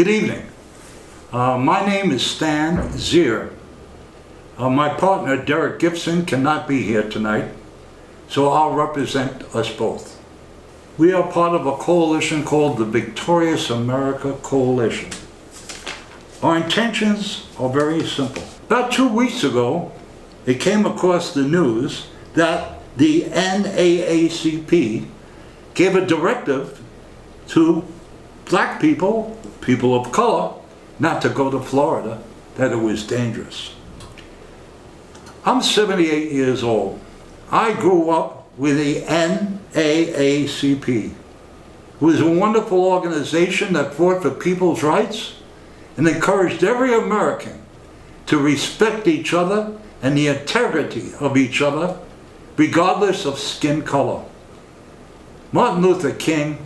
Good evening. My name is Stan Zier. My partner Derek Gibson cannot be here tonight, so I'll represent us both. We are part of a coalition called the Victorious America Coalition. Our intentions are very simple. About 2 weeks ago, it came across the news that the NAACP gave a directive to black people, people of color, not to go to Florida, that it was dangerous. I'm 78 years old. I grew up with the NAACP. It was a wonderful organization that fought for people's rights and encouraged every American to respect each other and the integrity of each other, regardless of skin color. Martin Luther King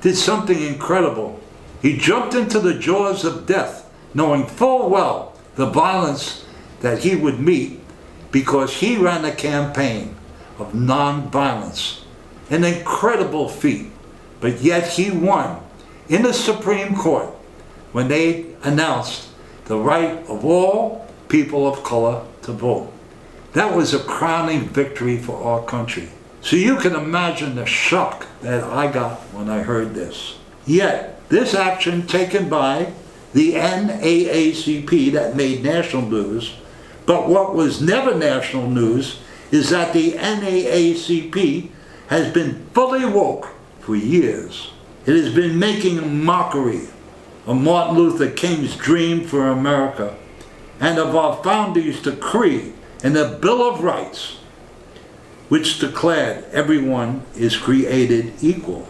did something incredible. He jumped into the jaws of death, knowing full well the violence that he would meet because he ran a campaign of non-violence. An incredible feat, but yet he won in the Supreme Court when they announced the right of all people of color to vote. That was a crowning victory for our country. So you can imagine the shock that I got when I heard this. Yet, this action taken by the NAACP that made national news, but what was never national news is that the NAACP has been fully woke for years. It has been making a mockery of Martin Luther King's dream for America and of our founders' decree in the Bill of Rights, which declared everyone is created equal.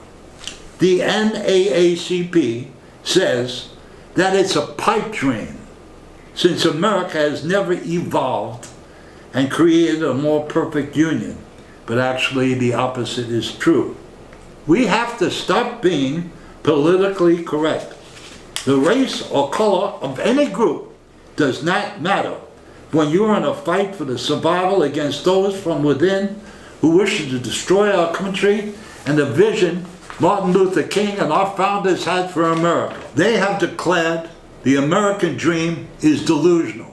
The NAACP says that it's a pipe dream, since America has never evolved and created a more perfect union, but actually the opposite is true. We have to stop being politically correct. The race or color of any group does not matter when you are in a fight for the survival against those from within who wish to destroy our country and the vision Martin Luther King and our founders had for America. They have declared the American dream is delusional.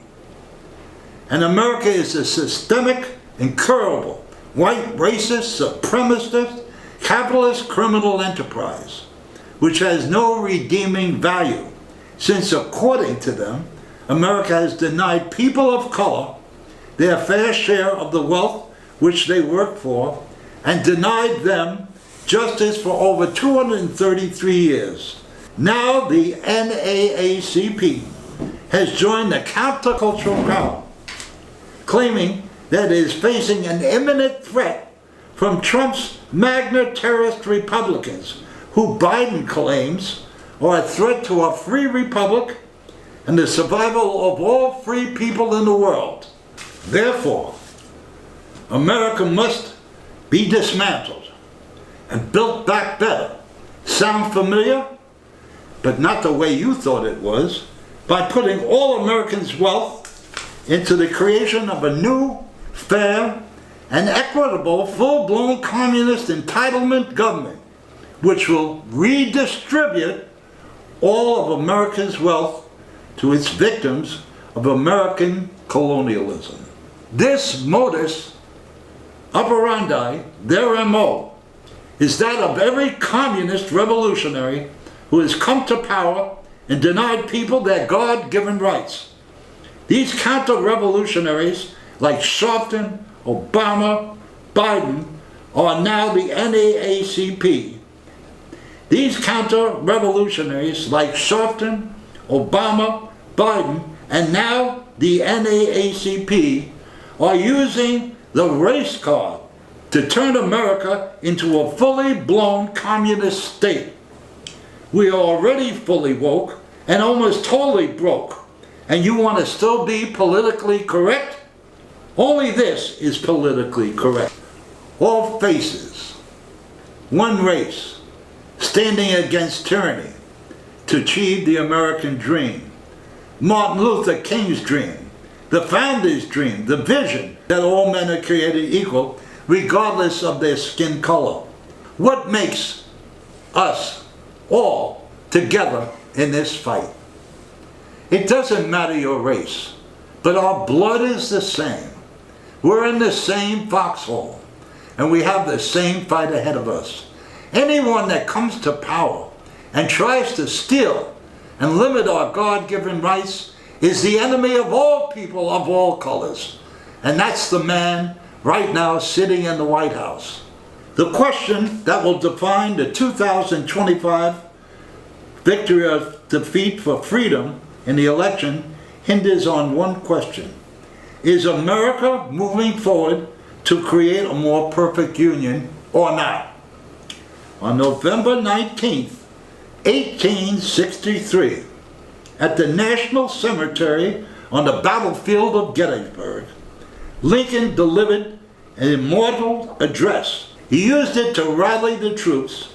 And America is a systemic, incurable, white racist, supremacist, capitalist criminal enterprise, which has no redeeming value, since according to them, America has denied people of color their fair share of the wealth which they work for, and denied them justice for over 233 years. Now the NAACP has joined the countercultural crowd, claiming that it is facing an imminent threat from Trump's MAGA terrorist Republicans, who Biden claims are a threat to a free republic and the survival of all free people in the world. Therefore, America must be dismantled and built back better. Sound familiar? But not the way you thought it was, by putting all Americans' wealth into the creation of a new, fair, and equitable, full-blown communist entitlement government, which will redistribute all of America's wealth to its victims of American colonialism. This modus operandi, their MO, is that of every communist revolutionary who has come to power and denied people their God-given rights. These counter-revolutionaries, like Sharpton, Obama, Biden, are now the NAACP. These counter-revolutionaries, like Sharpton, Obama, Biden, and now the NAACP, are using the race card to turn America into a fully blown communist state. We are already fully woke and almost totally broke, and you want to still be politically correct? Only this is politically correct. All faces, one race, standing against tyranny to achieve the American dream. Martin Luther King's dream, the founders' dream, the vision that all men are created equal, regardless of their skin color. What makes us all together in this fight. It doesn't matter your race, but our blood is the same. We're in the same foxhole, and we have the same fight ahead of us. Anyone that comes to power and tries to steal and limit our God-given rights is the enemy of all people of all colors. And that's the man right now sitting in the White House. The question that will define the 2025 victory or defeat for freedom in the election hinges on one question. Is America moving forward to create a more perfect union or not? On November 19th, 1863, at the National Cemetery on the battlefield of Gettysburg, Lincoln delivered an immortal address. He used it to rally the troops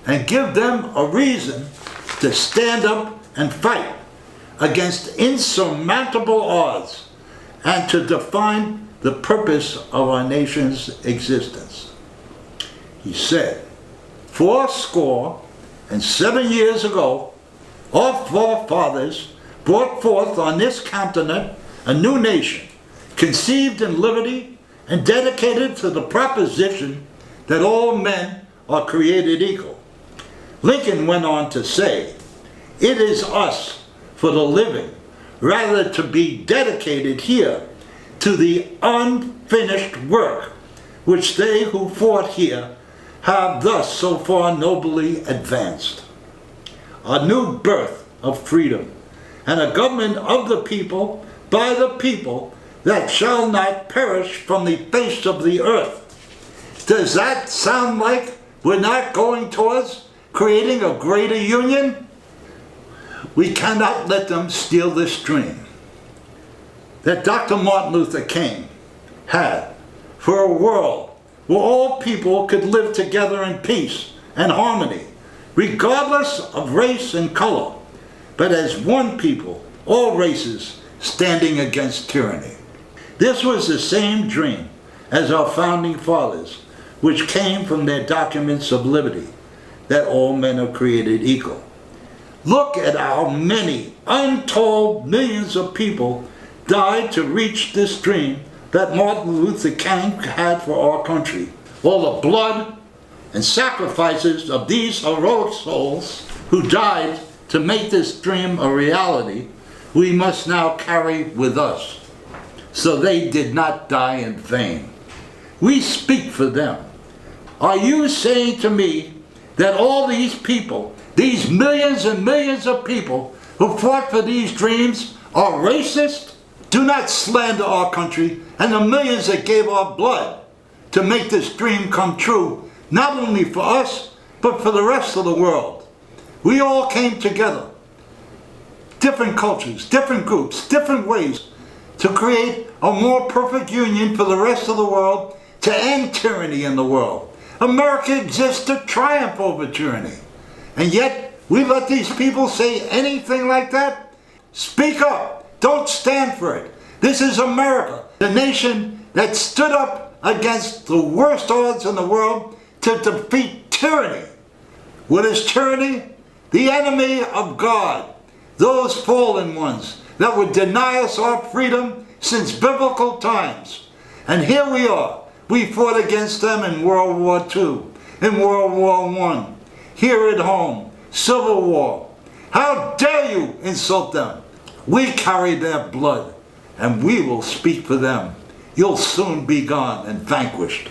and give them a reason to stand up and fight against insurmountable odds and to define the purpose of our nation's existence. He said, 77 years ago, our forefathers brought forth on this continent a new nation, conceived in liberty and dedicated to the proposition that all men are created equal. Lincoln went on to say, it is us for the living, rather to be dedicated here to the unfinished work which they who fought here have thus so far nobly advanced. A new birth of freedom, and a government of the people, by the people, that shall not perish from the face of the earth. Does that sound like we're not going towards creating a greater union? We cannot let them steal this dream that Dr. Martin Luther King had for a world where all people could live together in peace and harmony, regardless of race and color, but as one people, all races, standing against tyranny. This was the same dream as our founding fathers, which came from their documents of liberty, that all men are created equal. Look at how many untold millions of people died to reach this dream that Martin Luther King had for our country. All the blood and sacrifices of these heroic souls who died to make this dream a reality, we must now carry with us, so they did not die in vain. We speak for them. Are you saying to me that all these people, these millions and millions of people who fought for these dreams, are racist? Do not slander our country and the millions that gave our blood to make this dream come true, not only for us, but for the rest of the world. We all came together, different cultures, different groups, different ways, to create a more perfect union for the rest of the world, to end tyranny in the world. America exists to triumph over tyranny. And yet, we let these people say anything like that? Speak up. Don't stand for it. This is America, the nation that stood up against the worst odds in the world to defeat tyranny. What is tyranny? The enemy of God. Those fallen ones that would deny us our freedom since biblical times. And here we are. We fought against them in World War II, in World War I, here at home, Civil War. How dare you insult them? We carry their blood, and we will speak for them. You'll soon be gone and vanquished.